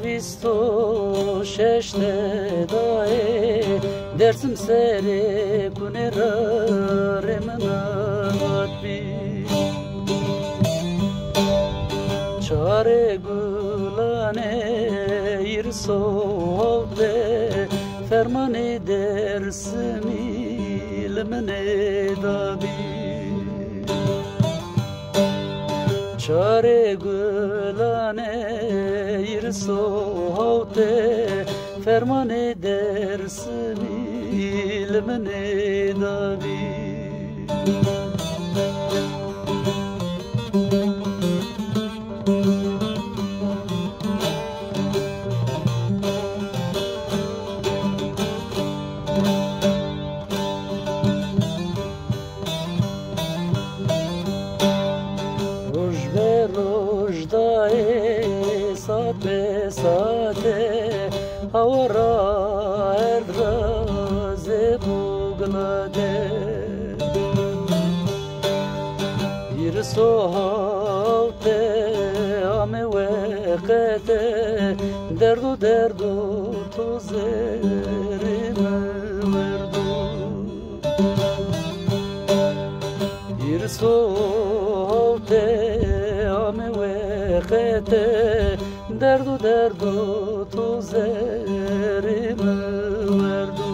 visto şeşte dae dersim sere kunera remanat bi çare gulane irso de fermane dersimi lemne dabi çare gulane irsote ferman edersimi lemne davi Besate havara erdraze buglade irsohaute ame veqete derdu tuzerime verdu irsohaute ame veqete derdu tu zerime verdu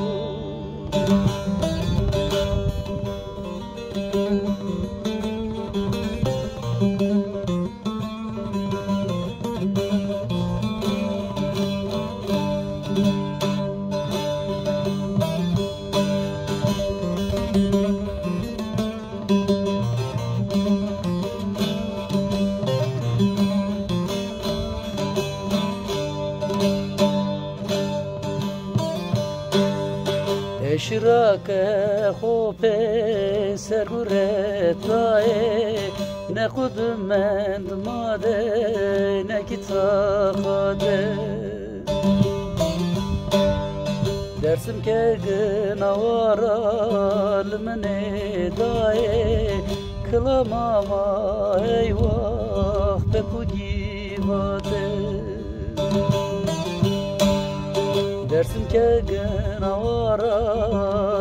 اشراق خوب سرورت لایه نخود مند ماده نکتاقاده درسم که گناوارا لمنه دایه کلاماما ای وقت بپوگی باده dersim ke genavara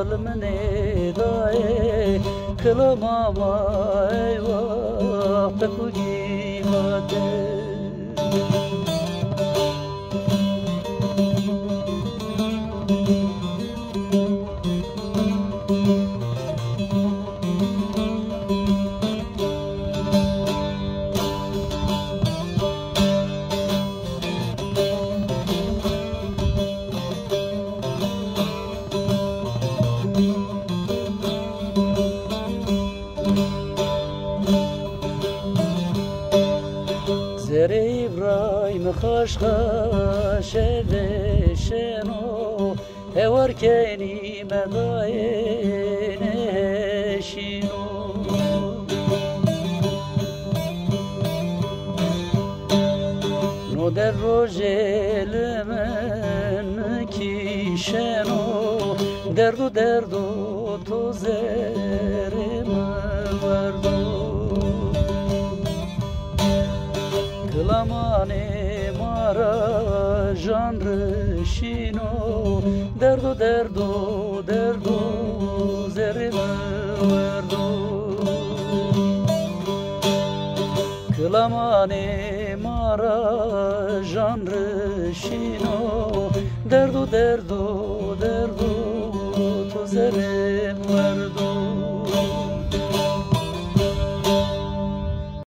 lemne dae kılmama eyvah pekugi mate İbrahim خشخش شنو هور کنی مداین شینو نو در روزل من کی شنو دردو تو زرم وردو کلامانه مارا جان رشینو دردو زرم وردو کلامانه مارا جان رشینو دردو